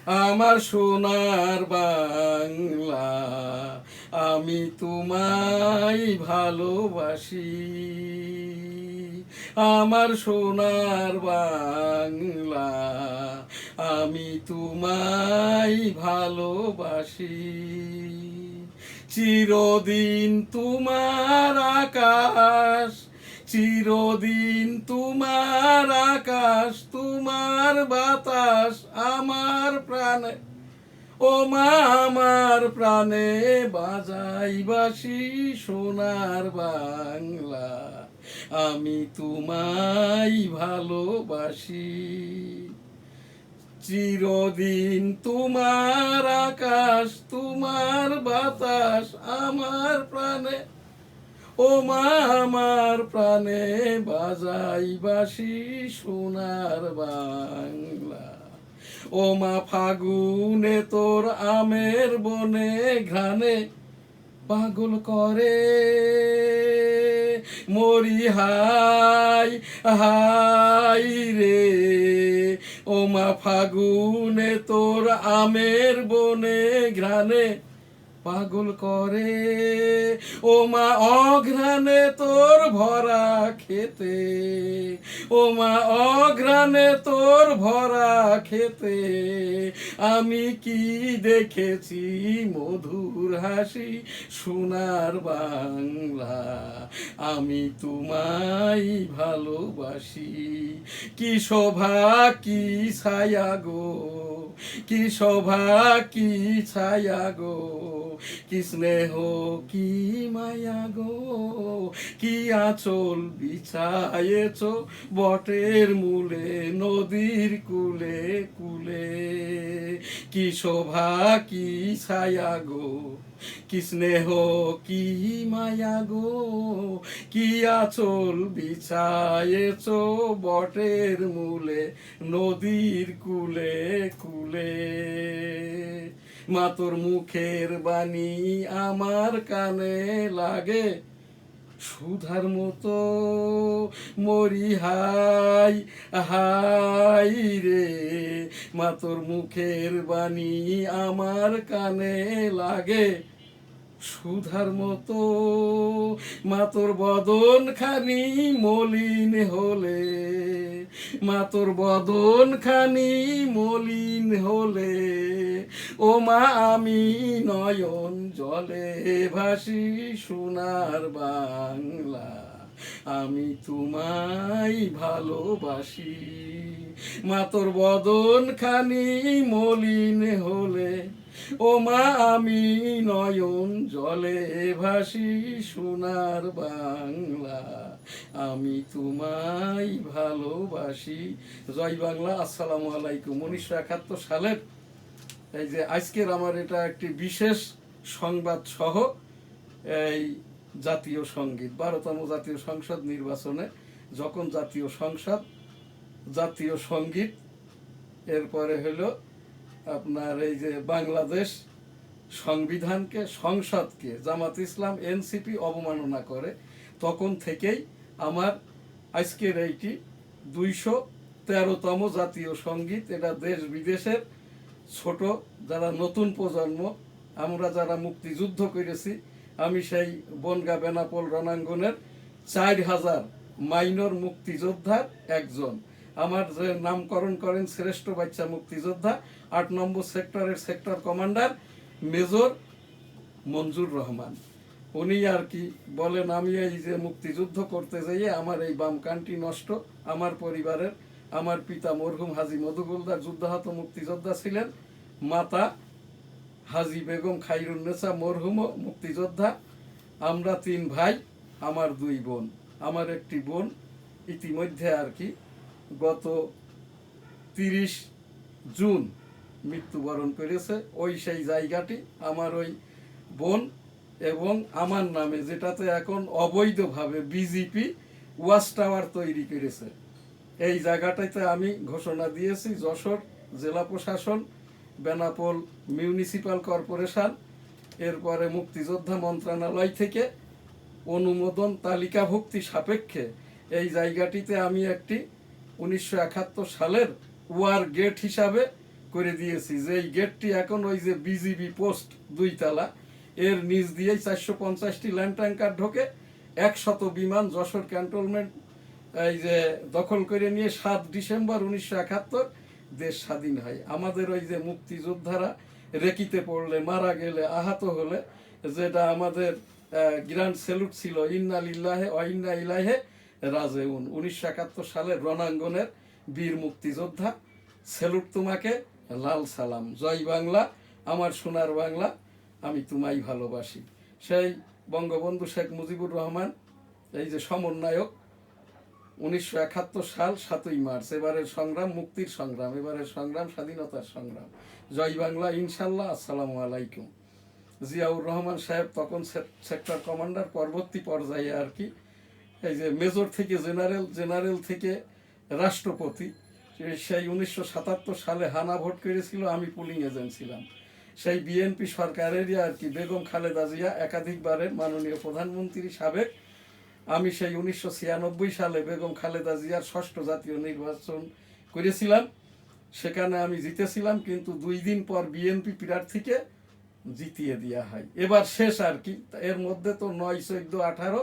আমার সোনার বাংলা, আমি তোমায় ভালোবাসি। আমার সোনার বাংলা, আমি তোমায় ভালোবাসি। চিরদিন তোমার আকাশ, চিরদিন তোমার আকাশ, তোমার বাতাস আমার প্রাণে, ও মা আমার প্রাণে বাজাই বাঁশি। সোনার বাংলা, আমি তোমায় ভালোবাসি। চিরদিন তোমার আকাশ, তোমার বাতাস আমার প্রাণে, ও মা আমার প্রাণে বাজাই বাঁশি। সোনার বাংলা, ও মা ফাগুনে তোর আমের বনে ঘ্রাণে পাগল করে মরি হাই হাই রে। ও মা ফাগুনে তোর আমের বনে ঘ্রাণে পাগল করে, ও মা অঘ্রাণে তোর ভরা খেতে, ও মা অঘ্রাণে তোর ভরা খেতে আমি কি দেখেছি মধুর হাসি। সোনার বাংলা, আমি তোমায় ভালোবাসি। কি শোভা কি ছায়া গো, কি শোভা কি ছায়া গো, কি স্নেহ কি মায়া গো, কি আঁচল বিছায়েছ বটের মূলে নদীর কুলে কুলে। কি শোভা কি ছায়া গো, কি স্নেহ কি মায়া গো, কি আঁচল বিছায়েছ বটের মূলে নদীর কুলে কুলে। মা তোর মুখের বাণী আমার কানে লাগে সুধার মতো, মরি হাই হাই রে। মা তোর মুখের বাণী আমার কানে লাগে সুধার মতো, মা তোর বদন খানি মলিন হলে, মা তোর বদন খানি মলিন হলে, ও মা আমি নয়ন জলে ভাসি। সোনার বাংলা, আমি তোমায় ভালোবাসি। মা তোর বদন খানি মলিন হলে, ও মা আমি নয়ন জলে ভাসি। সোনার বাংলা, আমি তোমায় ভালোবাসি। জয় বাংলা। আসসালামু আলাইকুম। 1971 সালের এই যে আজকের আমার এটা একটি বিশেষ সংবাদ সহ এই জাতীয় সঙ্গীত 12তম জাতীয় সংসদ নির্বাচনে যখন জাতীয় সংসদ, জাতীয় সঙ্গীত, এরপরে হলো আপনার এই যে বাংলাদেশ সংবিধানকে, সংসদকে জামাত ইসলাম এনসিপি অবমাননা করে, তখন থেকেই আমার আজকের এইটি 213তম জাতীয় সঙ্গীত। এটা দেশ বিদেশের ছোট যারা নতুন প্রজন্ম, আমরা যারা মুক্তিযুদ্ধ করেছি, আমি সেই বনগা বেনাপোল রণাঙ্গনের 4000 মাইনর মুক্তিযোদ্ধার একজন। আমার যে নামকরণ করেন শ্রেষ্ঠ বাচ্চা মুক্তিযোদ্ধা 8 নম্বর সেক্টরের সেক্টর কমান্ডার মেজর মঞ্জুর রহমান। উনি আর কি বলেন, আমি এই যে মুক্তিযুদ্ধ করতে যাইয়ে আমার এই বাম কানটি নষ্ট। আমার পরিবারের, আমার পিতা মরহুম হাজী মধুগুলদার যুদ্ধাহত মুক্তিযোদ্ধা ছিলেন, মাতা হাজী বেগম খাইরুন্নেসা মরহুম মুক্তিযোদ্ধা। আমরা 3 ভাই, আমার 2 বোন। আমার একটি বোন ইতিমধ্যে আর কি গত 30 জুন মৃত্যুবরণ করেছে। ওই সেই জায়গাটি আমার ওই বোন এবং আমার নামে, যেটাতে এখন অবৈধভাবে বিজেপি ওয়াচ টাওয়ার তৈরি করেছে, এই জায়গাটাতে আমি ঘোষণা দিয়েছি। যশোর জেলা প্রশাসন, বেনাপোল মিউনিসিপ্যাল কর্পোরেশন, এরপরে মুক্তিযোদ্ধা মন্ত্রণালয় থেকে অনুমোদন তালিকাভুক্তি সাপেক্ষে এই জায়গাটিতে আমি একটি 1971 সালের ওয়ার গেট হিসাবে করে দিয়েছি যে এই গেটটি এখন ওই যে বিজিবি পোস্ট 2 তলা, এর নিচ দিয়েই 450টি ল্যান্ড ট্যাঙ্কার ঢোকে, 100 বিমান যশোর ক্যান্টনমেন্ট এই যে দখল করে নিয়ে 7 ডিসেম্বর 1971 দেশ স্বাধীন হয়। আমাদের ওই যে মুক্তিযোদ্ধারা রেকিতে পড়লে, মারা গেলে, আহত হলে যেটা আমাদের গ্র্যান্ড স্যালুট ছিল, ইন্না লিল্লাহে ওয়া ইন্না ইলাইহি রাজিউন। 1971 সালের রণাঙ্গনের বীর মুক্তিযোদ্ধা, স্যালুট তোমাকে, লাল সালাম। জয় বাংলা, আমার সোনার বাংলা, আমি তোমায় ভালোবাসি। সেই বঙ্গবন্ধু শেখ মুজিবুর রহমান এই যে সমন্বয়ক, 1971 সাল 7ই মার্চ, এবারের সংগ্রাম মুক্তির সংগ্রাম, এবারের সংগ্রাম স্বাধীনতার সংগ্রাম। জয় বাংলা, ইনশাল্লাহ। আসসালামু আলাইকুম। জিয়াউর রহমান সাহেব তখন সেক্টর কমান্ডার, পরবর্তী পর্যায়ে আর কি এই যে মেজর থেকে জেনারেল, জেনারেল থেকে রাষ্ট্রপতি। সেই 1977 সালে হানা ভোট করেছিল, আমি পুলিং এজেন্ট ছিলাম। সেই বিএনপি সরকারেরই আর কি বেগম খালেদা জিয়া একাধিকবারের মাননীয় প্রধানমন্ত্রী সাবেক। আমি সেই 1996 সালে বেগম খালেদা জিয়ার 6ষ্ঠ জাতীয় নির্বাচন করেছিলাম, সেখানে আমি জিতেছিলাম, কিন্তু 2 দিন পর বিএনপি প্রার্থীকে জিতিয়ে দেওয়া হয়। এবার শেষ আর কি, এর মধ্যে তো 9, 14, 18,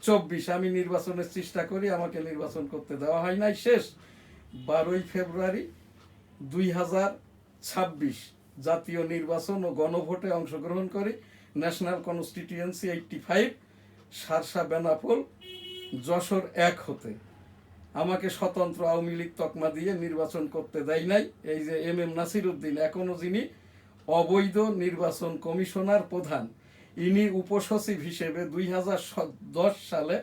24 আমি নির্বাচনের চেষ্টা করি, আমাকে নির্বাচন করতে দেওয়া হয় নাই। শেষ 12ই ফেব্রুয়ারি 2026 জাতীয় নির্বাচন ও গণভোটে অংশগ্রহণ করি। ন্যাশনাল কনস্টিটিউয়েন্সি 85, সারসা বেনাপোল, যশোর 1 হতে আমাকে স্বতন্ত্র আওয়ামী লীগ তকমা দিয়ে নির্বাচন করতে দেয় নাই। এই যে MM নাসির উদ্দিন, এখনো যিনি অবৈধ নির্বাচন কমিশনার প্রধান, ইনি উপসচিব হিসেবে 2010 সালে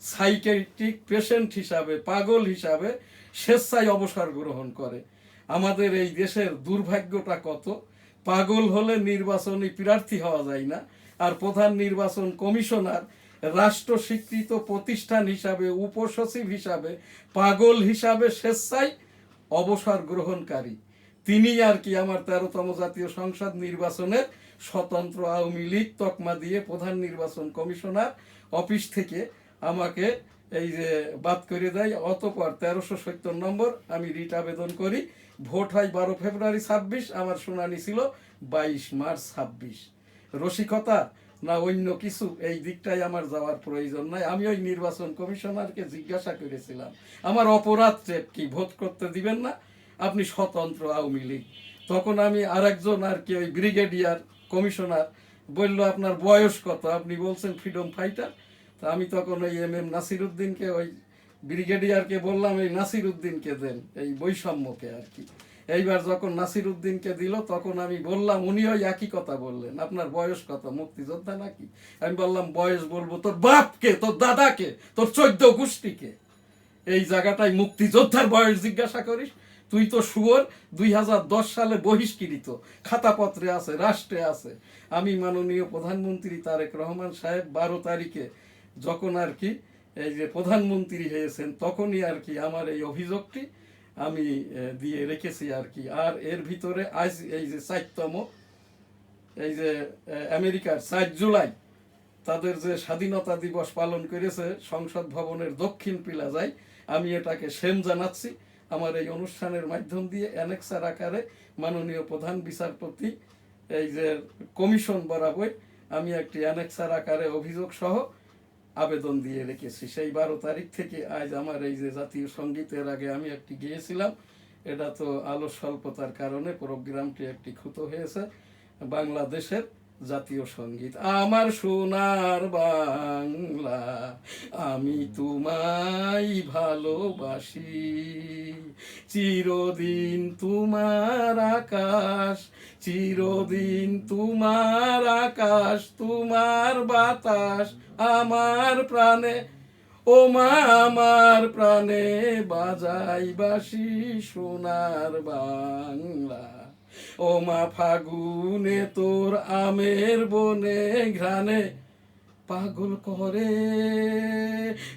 সাইকিয়াট্রিক পেশেন্ট হিসাবে, পাগল হিসাবে স্বেচ্ছায় অবসর গ্রহণ করে। আমাদের এই দেশের দুর্ভাগ্যটা কত, পাগল হলে নির্বাচনী প্রার্থী হওয়া যায় না, আর প্রধান নির্বাচন কমিশনার রাষ্ট্র স্বীকৃত প্রতিষ্ঠান হিসাবে, উপসচিব হিসাবে, পাগল হিসাবে স্বেচ্ছায় অবসর গ্রহণকারী। তিনি আর কি আমার 13তম জাতীয় সংসদ নির্বাচনের স্বতন্ত্র আওয়ামী লীগ তকমা দিয়ে প্রধান নির্বাচন কমিশনার অফিস থেকে আমাকে এই যে বাদ করে দেয়। অতঃপর 1370 নম্বর আমি রিট আবেদন করি, ভোট হয় 12 ফেব্রুয়ারি 26, আমার শুনানি ছিল 22 মার্চ 26। রসিকতা না অন্য কিছু, এই দিকটাই আমার যাওয়ার প্রয়োজন নাই। আমি ওই নির্বাচন কমিশনারকে জিজ্ঞাসা করেছিলাম আমার অপরাধ কি, ভোট করতে দিবেন না, আপনি স্বতন্ত্র আওয়ামী লীগ। তখন আমি আরেকজন আর কি ওই ব্রিগেডিয়ার কমিশনার বলল আপনার বয়স কত, আপনি বলছেন ফ্রিডম ফাইটার। তা আমি তখন ওই MM নাসির উদ্দিনকে, ওই ব্রিগেডিয়ারকে বললাম এই নাসির উদ্দিনকে দেন, এই বৈষম্যকে আর কি। এইবার যখন নাসির উদ্দিনকে দিল, তখন আমি বললাম, উনি ওই একই কথা বললেন, আপনার বয়স কত, মুক্তিযোদ্ধা নাকি? আমি বললাম বয়স বলবো তোর বাপকে, তোর দাদাকে, তোর 14 গোষ্ঠীকে, এই জায়গাটায় মুক্তিযোদ্ধার বয়স জিজ্ঞাসা করিস? তুই তো শুয়োর। 2010 সালে বহিষ্কৃত, খাতাপত্রে আছে, রাষ্ট্রে আছে। আমি মাননীয় প্রধানমন্ত্রী তারেক রহমান সাহেব 12 তারিখে যখন আর কি এই যে প্রধানমন্ত্রী হয়েছেন, তখনই আর কি আমার এই অভিযোগটি আমি দিয়ে রেখেছি আর কি। আর এর ভিতরে আজ এই যে 4তম, এই যে আমেরিকার 4 জুলাই তাদের যে স্বাধীনতা দিবস পালন করেছে সংসদ ভবনের দক্ষিণ প্লাজায়, আমি এটাকে সেম জানাচ্ছি আমার এই অনুষ্ঠানের মাধ্যম দিয়ে। অ্যানেক্সার আকারে মাননীয় প্রধান বিচারপতি এই যে কমিশন বরাবর আমি একটি অ্যানেক্সার আকারে অভিযোগ সহ আবেদন দিয়ে রেখেছি। সেই 12 তারিখ থেকে আজ আমার এই যে জাতীয় সঙ্গীতের আগে আমি একটি গেয়েছিলাম, এটা তো আলো স্বল্পতার কারণে প্রোগ্রামটি একটি ক্ষুত হয়েছে। বাংলাদেশের জাতীয় সঙ্গীত, আমার সোনার বাংলা, আমি তোমায় ভালোবাসি, চিরদিন তোমার আকাশ, চিরদিন তোমার আকাশ, তোমার বাতাস আমার প্রাণে, ও মা আমার প্রাণে বাজাই বাঁশি সোনার বাংলা। ও মা ফাগুনে তোর আমের বনে ঘ্রাণে পাগল করে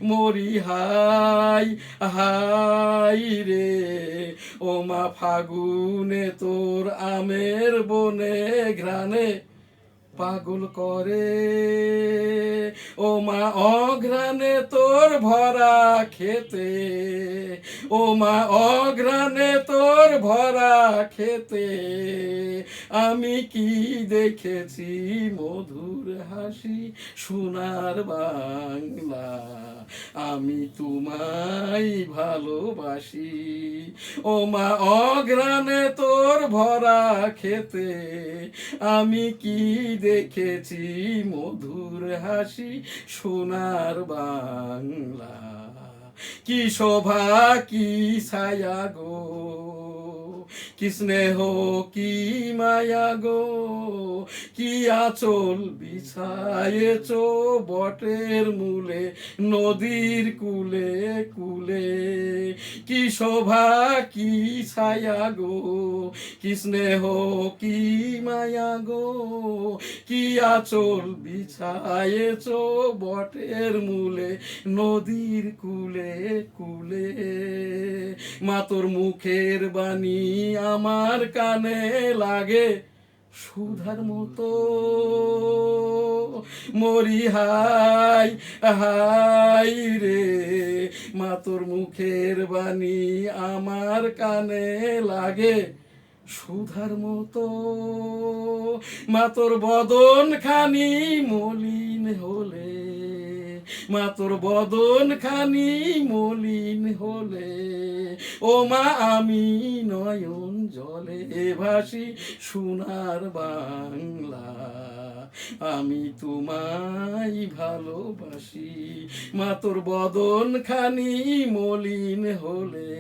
মরি হাই হাই রে। ও মা ফাগুনে তোর আমের বনে ঘ্রাণে পাগল করে। ও মা অঘ্রাণে তোর ভরা খেতে, ও মা অঘ্রাণে তোর ভরা খেতে, আমি কি দেখেছি মধুর হাসি সোনার বাংলা, আমি তোমায় ভালোবাসি। ও মা অঘ্রাণে তোর ভরা খেতে, আমি কি দেখেছি মধুর হাসি সোনার বাংলা, কি শোভা কি ছায়া গো, কি স্নেহ কি মায়া গো, কি আঁচল বিছায়েছ বটের মূলে নদীর কূলে কূলে, কি শোভা কি ছায়া গো, কি স্নেহ কি মায়া গো, কি আঁচল বিছায়েছ বটের মূলে নদীর কূলে কূলে। মা তোর মুখের বাণী আমার কানে লাগে সুধার মতো, মরি হাই হাই রে। মা তোর মুখের বাণী আমার কানে লাগে সুধার মতো, মা তোর বদন খানি মলিন হলে, মা তোর বদন খানি মলিন হলে, ও মা আমি নয়ন জলে ভাসি সোনার বাংলা, আমি তোমায় ভালোবাসি। মা তোর বদন খানি মলিন হলে,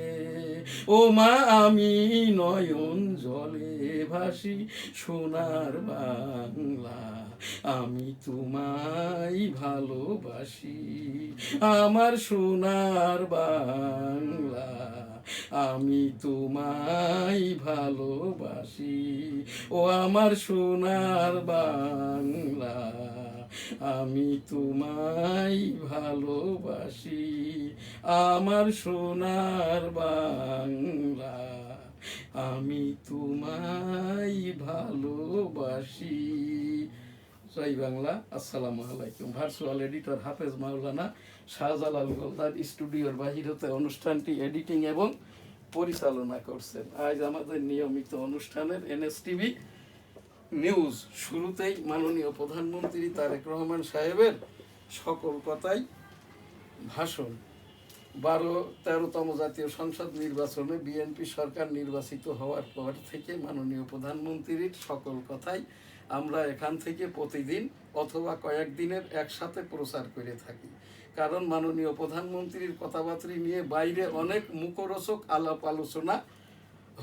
ও মা আমি নয়ন জলে ভাসি সোনার বাংলা, আমি তোমায় ভালোবাসি। আমার সোনার বাংলা, আমি তোমায় ভালোবাসি। ও আমার সোনার বাংলা, আমি তোমায় ভালোবাসি। আমার সোনার বাংলা, আমি তোমায় ভালোবাসি। জয় বাংলা। আসসালামু আলাইকুম। ভার্চুয়াল এডিটর হাফেজ মাওলানা শাহজালাল গোলদার স্টুডিওর বাহিরতে অনুষ্ঠানটি এডিটিং এবং পরিচালনা করছেন। আজ আমাদের নিয়মিত অনুষ্ঠানের NSTV নিউজ শুরুতেই মাননীয় প্রধানমন্ত্রী তারেক রহমান সাহেবের সকল কথাই ভাষণ। 13তম জাতীয় সংসদ নির্বাচনে বিএনপি সরকার নির্বাচিত হওয়ার পর থেকে মাননীয় প্রধানমন্ত্রীর সকল কথাই আমরা এখান থেকে প্রতিদিন অথবা কয়েকদিনের একসাথে প্রচার করে থাকি। কারণ মাননীয় প্রধানমন্ত্রীর কথাবার্তা নিয়ে বাইরে অনেক মুখরোচক আলাপ আলোচনা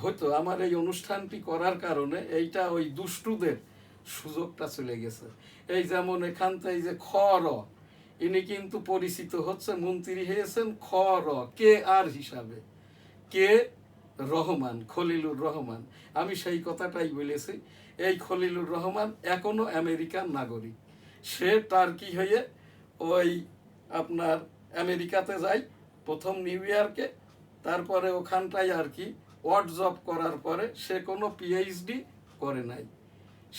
হতো। আমার এই অনুষ্ঠানটি করার কারণে এইটা ওই দুষ্টুদের সুযোগটা চলে গেছে। এই যেমন এখান থেকে যে খর, ইনি কিন্তু পরিচিত হচ্ছে মন্ত্রী হয়েছেন খর কে আর হিসাবে, কে রহমান, খলিলুর রহমান। আমি সেই কথাটাই বলেছি। এই খলিলুর রহমান এখনো আমেরিকার নাগরিক। সে টার্কি হয়ে ওই আপনার আমেরিকাতে যায়, প্রথম নিউ ইয়র্কে, তারপরে ওখানটায় আর কি ওয়ার্ড জব করার পরে সে কোনো PhD করে নাই,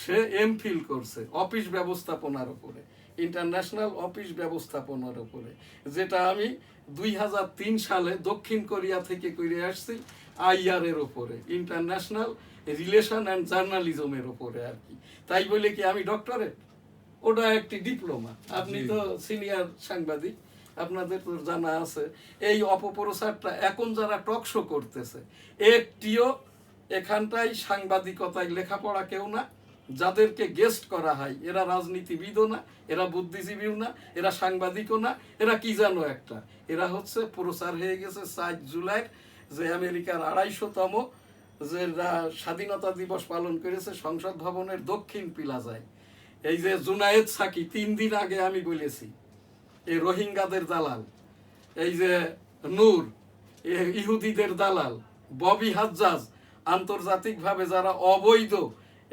সে MPhil করছে অফিস ব্যবস্থাপনার উপরে, ইন্টারন্যাশনাল অফিস ব্যবস্থাপনার উপরে, যেটা আমি 2003 সালে দক্ষিণ কোরিয়া থেকে করে আসছি IR এর উপরে, ইন্টারন্যাশনাল রিলেশন অ্যান্ড জার্নালিজমের উপরে আর কি। তাই বলে কি আমি ডক্টরেট? ওটা একটি ডিপ্লোমা। আপনি তো সিনিয়র সাংবাদিক, আপনাদের তো জানা আছে। এই অপপ্রচারটা এখন যারা টক শো করতেছে, একটিও এখানটাই সাংবাদিকতায় লেখাপড়া কেউ না। যাদেরকে গেস্ট করা হয় এরা রাজনীতিবিদও না, এরা বুদ্ধিজীবীও না, এরা সাংবাদিকও না, এরা কি জানো একটা, এরা হচ্ছে প্রচার হয়ে গেছে 4 জুলাই যে আমেরিকার 250তম যে স্বাধীনতা দিবস পালন করেছে সংসদ ভবনের দক্ষিণ প্লাজায়। এই যে জুনায়েদ সাকি 3 দিন আগে আমি বলেছি, এই রোহিঙ্গাদের দালাল, এই যে নূর ইহুদিদের দালাল, ববি হাজ্জাজ, আন্তর্জাতিকভাবে যারা অবৈধ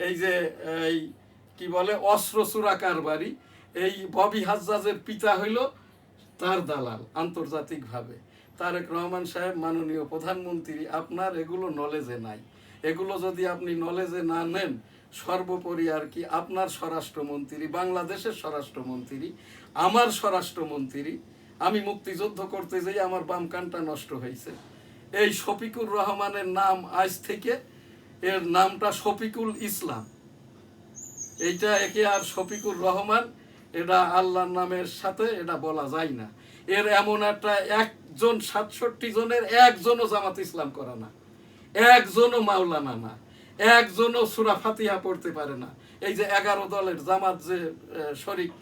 এই যে এই কি বলে অস্ত্র চোরা কারবারি, এই ববি হাজ্জাজের পিতা হইল তার দালাল আন্তর্জাতিকভাবে। তারেক রহমান সাহেব মাননীয় প্রধানমন্ত্রী, আপনার এগুলো নলেজে নাই। এগুলো যদি আপনি নলেজে না নেন, সর্বোপরি আর কি আপনার স্বরাষ্ট্রমন্ত্রী, বাংলাদেশের স্বরাষ্ট্রমন্ত্রী, আমার স্বরাষ্ট্রমন্ত্রী, আমি মুক্তিযুদ্ধ করতে যাই আমার বাম কানটা নষ্ট হয়েছে। এই শফিকুর রহমানের নাম আজ থেকে এর নামটা শফিকুল ইসলাম। এইটা একে আর শফিকুর রহমান এটা আল্লাহর নামের সাথে এটা বলা যায় না। এর এমন একটা একজন ৬৭ জনের একজনও জামাত ইসলাম করে না, একজনও মাওলানা না, একজনও সূরা ফাতিহা পড়তে পারে না। এই যে 11 দলের জামাত যে শরিক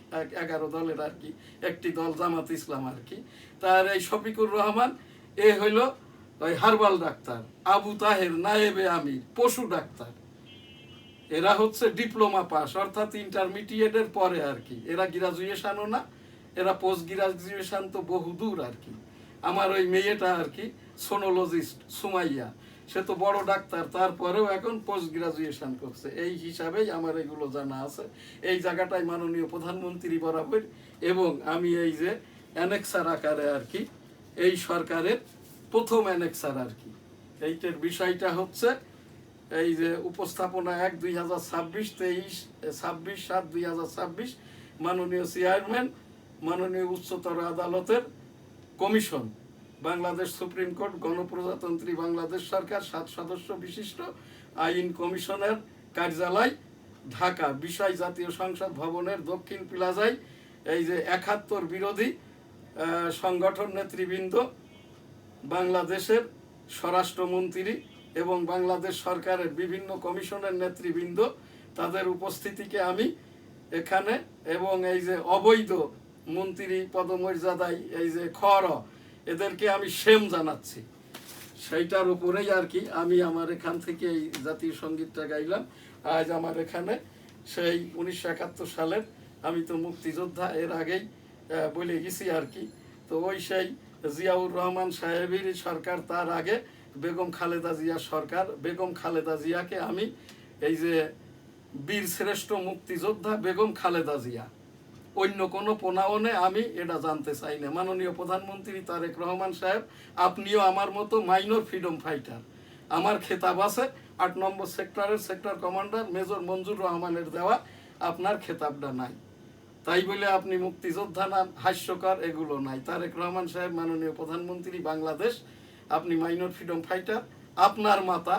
11 দলের আর কি একটি দল জামাত ইসলাম আর কি, তার এই শফিকুর রহমান এ হইল ওই হারবাল ডাক্তার, আবু তাহের নায়েবে আমির পশু ডাক্তার। এরা হচ্ছে ডিপ্লোমা পাস অর্থাৎ ইন্টারমিডিয়েটের পরে আর কি, এরা গ্রাজুয়েশনও না, এরা পোস্ট গ্রাজুয়েশন তো বহুদূর আর কি। আমার ওই মেয়েটা আর কি সোনোলজিস্ট সুমাইয়া, সে তো বড় ডাক্তার, তারপরেও এখন পোস্ট গ্রাজুয়েশন করছে। এই হিসাবেই আমার এগুলো জানা আছে। এই জায়গাটায় মাননীয় প্রধানমন্ত্রী বরাবর এবং আমি এই যে অ্যানেক্সার আকারে আর কি এই সরকারের প্রথম অ্যানেক্সার আর কি, এইটার বিষয়টা হচ্ছে এই যে উপস্থাপনা ১/২০২৬ মাননীয় চেয়ারম্যান মাননীয় উচ্চতর আদালতের কমিশন, বাংলাদেশ সুপ্রিম কোর্ট, গণপ্রজাতন্ত্রী বাংলাদেশ সরকার, 7 সদস্য বিশিষ্ট আইন কমিশনের কার্যালয়, ঢাকা। বিষয় জাতীয় সংসদ ভবনের দক্ষিণ প্লাজায় এই যে ৭১ বিরোধী সংগঠন নেতৃবৃন্দ, বাংলাদেশের স্বরাষ্ট্রমন্ত্রী এবং বাংলাদেশ সরকারের বিভিন্ন কমিশনের নেতৃবৃন্দ, তাদের উপস্থিতিকে আমি এখানে এবং এই যে অবৈধ মন্ত্রী পদমর্যাদায় এই যে এদেরকে আমি সেম জানাচ্ছি। সেইটার উপরেই আর কি আমি আমার এখান থেকে এই জাতীয় সঙ্গীতটা গাইলাম। আজ আমার এখানে সেই 1971 সালের, আমি তো মুক্তিযোদ্ধা এর আগেই বলে গেছি আর কি, তো ওই সেই জিয়াউর রহমান সাহেবের সরকার, তার আগে বেগম খালেদা জিয়ার সরকার, বেগম খালেদা জিয়াকে আমি এই যে বীর শ্রেষ্ঠ মুক্তিযোদ্ধা বেগম খালেদা জিয়া, অন্য কোনো প্রণয়নে আমি এটা জানতে চাই না। মাননীয় প্রধানমন্ত্রী তারেক রহমান সাহেব, আপনিও আমার মতো মাইনর ফ্রিডম ফাইটার। আমার খেতাব আছে 8 নম্বর সেক্টরের সেক্টর কমান্ডার মেজর মঞ্জুর রহমানের দেওয়া, আপনার খেতাবটা নাই। তাই বলে আপনি মুক্তিযোদ্ধা নাম, হাস্যকর এগুলো নাই। তারেক রহমান সাহেব মাননীয় প্রধানমন্ত্রী বাংলাদেশ, আপনি মাইনর ফ্রিডম ফাইটার। আপনার মাতা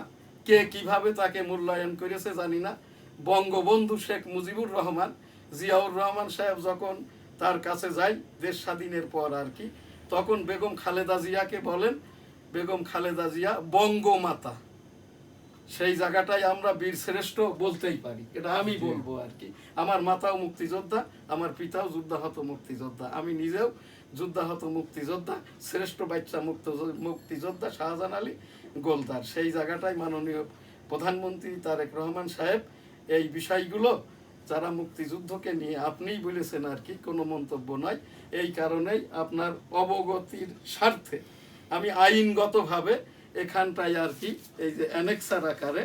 কে কিভাবে তাকে মূল্যায়ন করেছে জানি না। বঙ্গবন্ধু শেখ মুজিবুর রহমান, জিয়াউর রহমান সাহেব যখন তার কাছে যায় দেশ স্বাধীনের পর আর কি, তখন বেগম খালেদা জিয়াকে বলেন বেগম খালেদা জিয়া বঙ্গমাতা। সেই জায়গাটাই আমরা বীর শ্রেষ্ঠ বলতেই পারি, এটা আমি বলবো আর কি। আমার মাতাও মুক্তিযোদ্ধা, আমার পিতাও যুদ্ধাহত মুক্তিযোদ্ধা, আমি নিজেও যুদ্ধাহত মুক্তিযোদ্ধা, শ্রেষ্ঠ বাচ্চা মুক্তিযোদ্ধা শাহজাহান আলী গোলদার। সেই জায়গাটাই মাননীয় প্রধানমন্ত্রী তারেক রহমান সাহেব এই বিষয়গুলো যারা মুক্তিযুদ্ধকে নিয়ে আপনিই বলেছেন আর কি, কোনো মন্তব্য নয়। এই কারণেই আপনার অবগতির স্বার্থে আমি আইনগতভাবে এখানটায় আর কি এই যে অ্যানেক্সার আকারে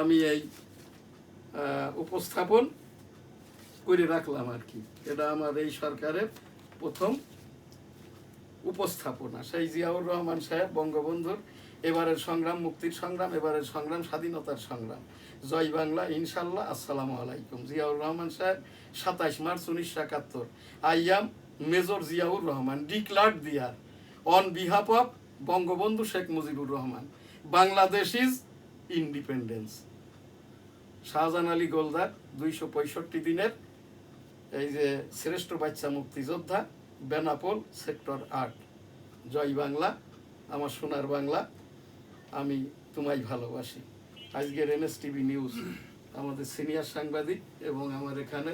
আমি এই উপস্থাপন করে রাখলাম আর কি। এটা আমার এই সরকারের প্রথম উপস্থাপনা। সেই জিয়াউর রহমান সাহেব বঙ্গবন্ধুর এবারের সংগ্রাম মুক্তির সংগ্রাম, এবারের সংগ্রাম স্বাধীনতার সংগ্রাম। জয় বাংলা, ইনশাল্লাহ। আসসালামু আলাইকুম। জিয়াউর রহমান সাহেব 27 March 1971। I am Major Ziaur Rahman, declared there on behalf of Bangabandhu Sheikh Mujibur Rahman, Bangladesh is independence. Shahjahan Ali Goldar, 265 দিনের এই যে শ্রেষ্ঠ বাচ্চা মুক্তিযোদ্ধা, বেনাপোল সেক্টর 8। জয় বাংলা, আমার সোনার বাংলা, আমি তোমায় ভালোবাসি। আজকের NSTV নিউজ আমাদের সিনিয়র সাংবাদিক এবং আমার এখানে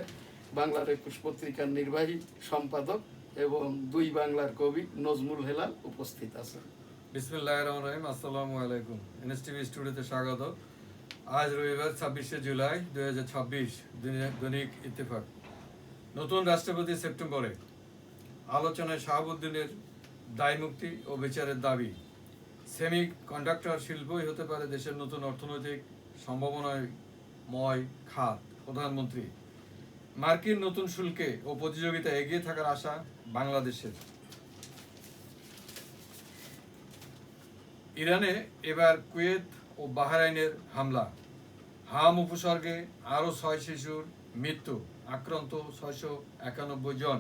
বাংলার 21 পত্রিকার নির্বাহী সম্পাদক এবং 2 বাংলার কবি নজমুল হেলাল উপস্থিত আছেন। বিসমিল্লাহির রহমানির রহিম। আসসালামু আলাইকুম। NSTV স্টুডিওতে স্বাগত। আজ রবিবার 26শে জুলাই 2026, দৈনিক ইত্তেফাক। নতুন রাষ্ট্রপতি সেপ্টেম্বরে, আলোচনায় শাহাবুদ্দিনের দায় মুক্তি ও বিচারের দাবি। সেমি কন্ডাক্টর শিল্পই হতে পারে দেশের নতুন অর্থনৈতিক সম্ভাবনাময় খাত। প্রধানমন্ত্রী, মার্কিন নতুন শুল্কে ও প্রতিযোগিতা এগিয়ে থাকার আশা বাংলাদেশের। ইরানে এবার কুয়েত ও বাহরাইনের হামলা। হাম উপসর্গে আরও 6 শিশুর মৃত্যু, আক্রান্ত 691 জন,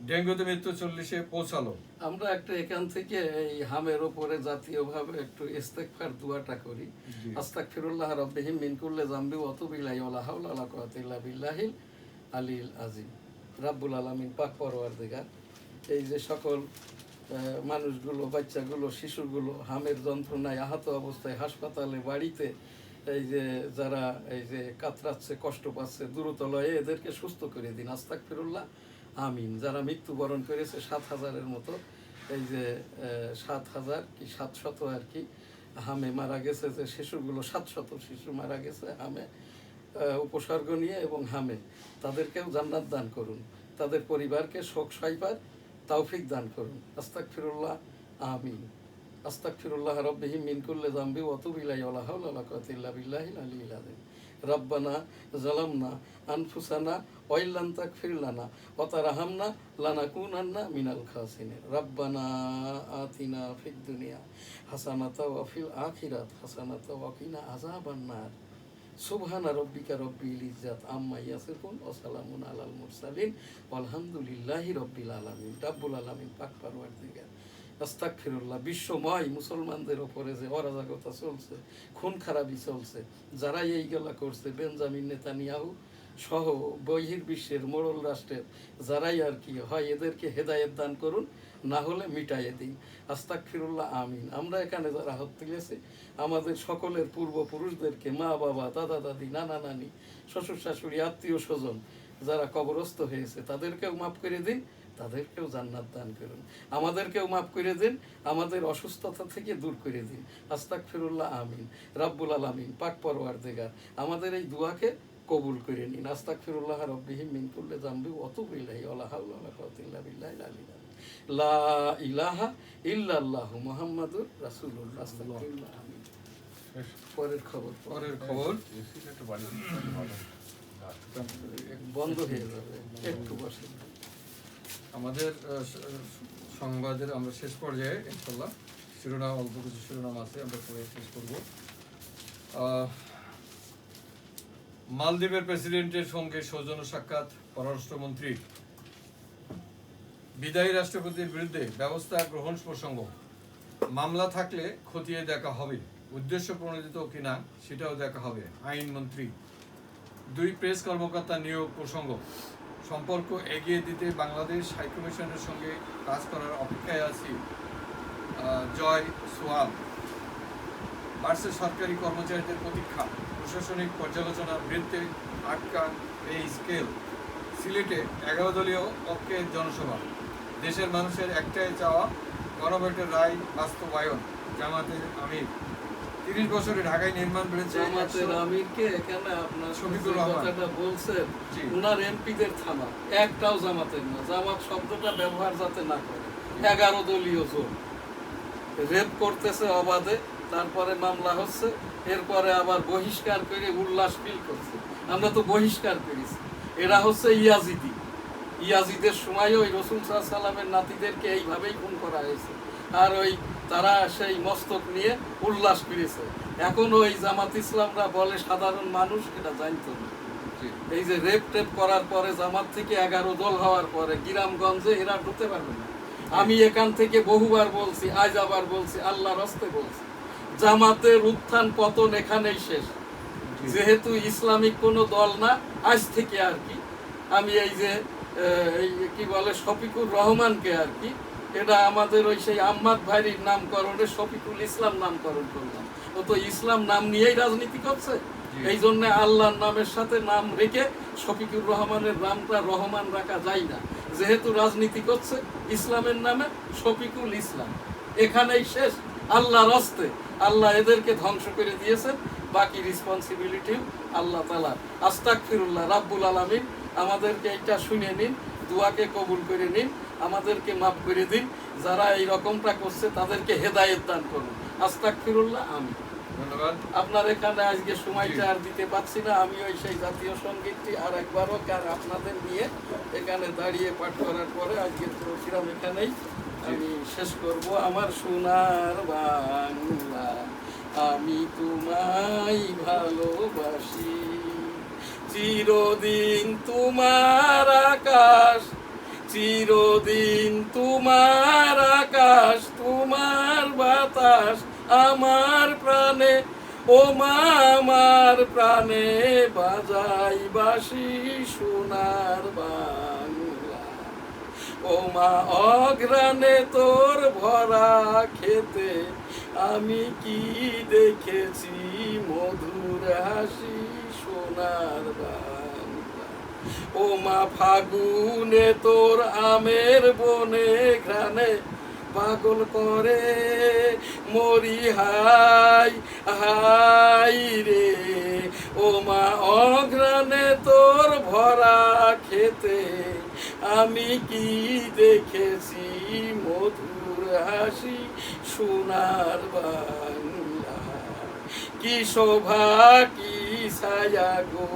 ডেঙ্গুতে মৃত্যু 40-এ পৌঁছালো। আমরা একটা এখান থেকে এই হামের ওপরে জাতীয়ভাবে একটু ইস্তেগফার দোয়াটা করি। জি। আস্তাগফিরুল্লাহ রাব্বিহিম মিন কুল্লি যামবি ওয়া আতুবু ইলাইহি ওয়া লা হাওলা ওয়া লা কুওয়াতা ইল্লা বিল্লাহিল আলিয়্যিল আযীম। রাব্বুল আলামিন পাক পরওয়ারদিগার, এই যে সকল মানুষগুলো, বাচ্চাগুলো, শিশুগুলো হামের যন্ত্রণায় আহত অবস্থায় হাসপাতালে, বাড়িতে এই যে যারা এই যে কাতরাচ্ছে, কষ্ট পাচ্ছে, দ্রুতলয়ে এদেরকে সুস্থ করে দিন। আস্তাগফিরুল্লাহ আমিন। যারা মৃত্যুবরণ করেছে 7,000-এর মতো, এই যে 7,000 কি 700 আর কি হামে মারা গেছে, যে শিশুগুলো 700 শিশু মারা গেছে হামে উপসর্গ নিয়ে এবং হামে, তাদেরকেও জান্নাত দান করুন, তাদের পরিবারকে শোক সইবার তৌফিক দান করুন। আস্তাগফিরুল্লাহ আমিন। আস্তাগফিরুল্লাহ রাব্বিহিম মিন কুল্লি যামবি ওয়া আতুবু ইলাইহি ওয়া লা হাওলা ওয়া লা কুওয়াতা ইল্লা বিল্লাহিল আলিয়্যিল আযীম। রব্বানা যালামনা আনফুসানা ওয়া ইল্লাম তাগফির লানা ওয়া তারহামনা লানাকুনান্না মিনাল খাসিরিন। রব্বানা আতিনা ফিদ দুনিয়া হাসানাতাও ওয়া ফিল আখিরাতি হাসানাতাও ওয়া কিনা আযাবান নার। সুবহানা রব্বিকা রব্বিল ইজ্জাত আম্মা ইয়াসিফুন ওয়া সালামুন আলাল মুরসালিন ওয়ালহামদুলিল্লাহি রব্বিল আলামিন। রাব্বুল আলামিন পাক পরওয়ারদিগার। আস্তাগফিরুল্লাহ। বিশ্বময় মুসলমানদের ওপরে যে অরাজকতা চলছে, খুন খারাপি চলছে, যারা এইগুলা করছে, বেঞ্জামিন নেতানিয়াহু সহ বহির্বিশ্বের মোড়ল রাষ্ট্রের যারাই আর কি হয়, এদেরকে হেদায়েত দান করুন, না হলে মিটাইয়ে দিন। আস্তাগফিরুল্লাহ আমিন। আমরা এখানে যারা হাত তুলেছি, আমাদের সকলের পূর্বপুরুষদেরকে, মা বাবা, দাদা দাদি, নানা নানি, শ্বশুর শাশুড়ি, আত্মীয় স্বজন যারা কবরস্থ হয়েছে, তাদেরকেও মাফ করে দিন, তাদেরকেও জান্নাত দান করুন। আমাদেরকেও মাফ করে দিন, আমাদের অসুস্থতা থেকে দূর করে দিন। আস্তাগফিরুল্লাহ আমিন। রাব্বুল আলামিন পাক পরওয়ারদিগার আমাদের এই দোয়াকে কবুল করে নিন। আস্তাগফিরুল্লাহ রাব্বিহিম মিন কুল্লি যামবি ওয়া আতুবু ইলাইহি ওয়া লা হাওলা ওয়া লা কুওয়াতা ইল্লা বিল্লাহিল আলিয়্যিল আযীম। লা ইলাহা ইল্লাল্লাহু মুহাম্মাদুর রাসূলুল্লাহ। আস্তাগফিরুল্লাহ আমিন। পরের খবর বন্ধ হয়ে যাবে, একটু বসে। আমাদের সংবাদের আমরা শেষ পর্যায়ে ইনশাল্লাহ শিরোনাম, অল্প কিছু শিরোনাম আছে, আমরা পরে শেষ করব। মালদ্বীপের প্রেসিডেন্টের সঙ্গে সৌজন্য সাক্ষাৎ পররাষ্ট্রমন্ত্রীর। বিদায়ী রাষ্ট্রপতির বিরুদ্ধে ব্যবস্থা গ্রহণ প্রসঙ্গ। মামলা থাকলে খতিয়ে দেখা হবে, উদ্দেশ্য প্রণোদিত কিনা সেটাও দেখা হবে, আইনমন্ত্রী। 2 প্রেস কর্মকর্তা নিয়োগ প্রসঙ্গ। সম্পর্ক এগিয়ে দিতে বাংলাদেশ হাইকমিশনের সঙ্গে কাজ করার অপেক্ষায় আছি, জয় সোয়াল। বাড়ছে সরকারি কর্মচারীদের প্রতীক্ষা, প্রশাসনিক পর্যালোচনার বৃত্তে আটকা এই স্কেল। সিলেটে 11 দলীয় ঐক্যের জনসভা। দেশের মানুষের একটাই চাওয়া, গণভোটের রায় বাস্তবায়ন। জামাতের আমির। 30 বছরে ঢাকায় নির্মাণ বেড়েছে। জামাতের আমিরকে এখানে আপনার শফিকুর রহমান কথাটা বলছেন, জি। উনার এমপিদের থানা একটাও জামাতের না। জামাত শব্দটা ব্যবহার যাতে না করে। 11 দলীয় জোট রেপ করতেছে অবাধে, তারপরে মামলা হচ্ছে, এরপরে আবার বহিষ্কার করে উল্লাস ফিল করছে। আমরা তো বহিষ্কার করেছি। এরা হচ্ছে ইয়াজিদি। ইয়াজিদের সময় ওই রসুল সাল্লাল্লাহু আলাইহি সাল্লামের নাতিদেরকে এইভাবেই খুন করা হয়েছে, আর ওই তারা সেই মস্তক নিয়ে উল্লাস করেছে। এখন ওই জামাত ইসলামরা বলে সাধারণ মানুষ এটা জানতো না। এই যে রেপ টেপ করার পরে জামাত থেকে 11 দল হওয়ার পরে গ্রামগঞ্জে এরা ঢুকতে পারবে না। আমি এখান থেকে বহুবার বলছি, আজ আবার বলছি, আল্লাহর হস্তে বলছি, জামাতের উত্থান পতন এখানেই শেষ। যেহেতু ইসলামিক কোনো দল না, আজ থেকে আর কি আমি এই যে কি বলে শফিকুর রহমানকে আর কি, এটা আমাদের ওই সেই আহমদ ভাইয়ের নামকরণে শফিকুল ইসলাম নামকরণ করলাম। ও তো ইসলাম নাম নিয়েই রাজনীতি করছে, এই জন্য আল্লাহর নামের সাথে নাম রেখে শফিকুর রহমানের নামটা রহমান রাখা যায় না। যেহেতু রাজনীতি করছে ইসলামের নামে, শফিকুল ইসলাম এখানেই শেষ। আল্লাহর হস্তে, আল্লাহ এদেরকে ধ্বংস করে দিয়েছেন, বাকি রেসপন্সিবিলিটিও আল্লাহ তাআলা। আস্তাগফিরুল্লাহ। রাব্বুল আলামিন আমাদেরকে এটা শুনে নিন, দোয়াকে কবুল করে নিন, আমাদেরকে মাফ করে দিন। যারা এই রকমটা করছে তাদেরকে হেদায়েত দান করুন। আস্তাগফিরুল্লাহ আমিন। ধন্যবাদ। আপনার এখানে আজকে সময়টা আর দিতে পারছি না। আমি ওই সেই জাতীয় সঙ্গীতটি আর একবারও আপনাদের নিয়ে এখানে দাঁড়িয়ে পাঠ করার পরে আজকের প্রোগ্রাম এখানেই আমি শেষ করব। আমার সোনার বাংলা আমি তোমায় ভালোবাসি। চিরদিন তোমার আকাশ, চিরদিন তোমার আকাশ, তোমার বাতাস আমার প্রাণে, ও মা আমার প্রাণে বাজাই বাঁশি সোনার বাংলা। ও মা অঘ্রাণে তোর ভরা খেতে আমি কি দেখেছি মধুর হাসি সোনার বাংলা। ও মা ফাগুনে তোর আমের বনে ঘ্রাণে পাগল করে মরি হাই হাই রে। ও মা অঘ্রাণে তোর ভরা খেতে আমি কি দেখেছি মধুর হাসি সোনার বাংলা। কি শোভা কি ছায়া গো,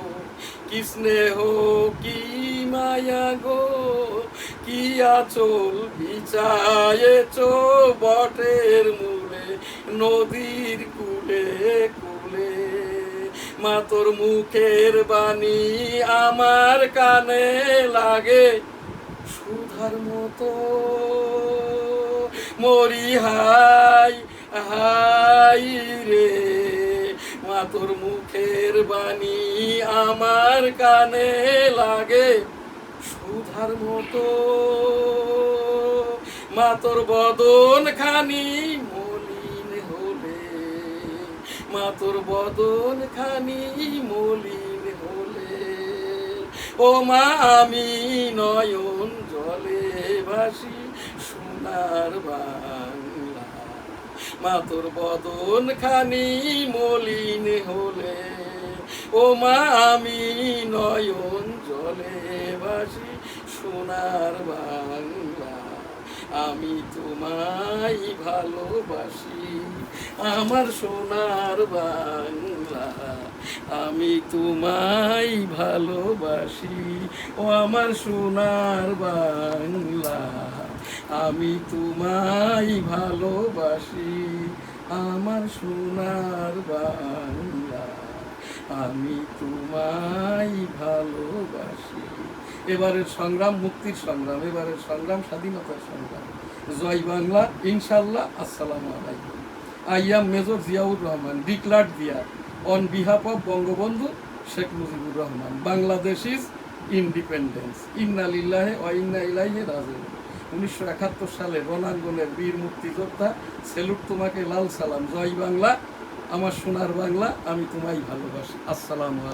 কি স্নেহ কি মায়া গো, কি আঁচল বিছায়েছ বটের মূলে নদীর কূলে কূলে। মা তোর মুখের বাণী আমার কানে লাগে সুধার মতো, মরি হাই হাই রে। মা তোর মুখের বাণী আমার কানে লাগে সুধার মতো। মা তোর বদন খানি মলিন হলে, মা তোর বদন খানি মলিন হলে, ও মা আমি নয়ন জলে ভাসি সোনার বাংলা। মা তোর বদন খানি মলিন হলে, ও মা আমি নয়ন জলে ভাসি সোনার বাংলা। আমি তোমায় ভালোবাসি আমার সোনার বাংলা। আমি তোমায় ভালোবাসি ও আমার সোনার বাংলা। আমি তোমায় ভালোবাসি আমার সোনার বাংলা। আমি তোমায় ভালোবাসি। এবারের সংগ্রাম মুক্তির সংগ্রাম, এবারের সংগ্রাম স্বাধীনতার সংগ্রাম। জয় বাংলা, ইনশাল্লাহ। আসসালামু আলাইকুম। I am Major Ziaur Rahman, declared there on behalf of Bangabandhu Sheikh Mujibur Rahman. Bangladesh is independence. Inna lillahi wa inna ilaihi raji'un। 1971 সালে রণাঙ্গনের বীর মুক্তিযোদ্ধা, সেলুট তোমাকে, লাল সালাম। জয় বাংলা, আমার সোনার বাংলা। আমি তোমায় ভালোবাসি। আসসালামু আলাইকুম।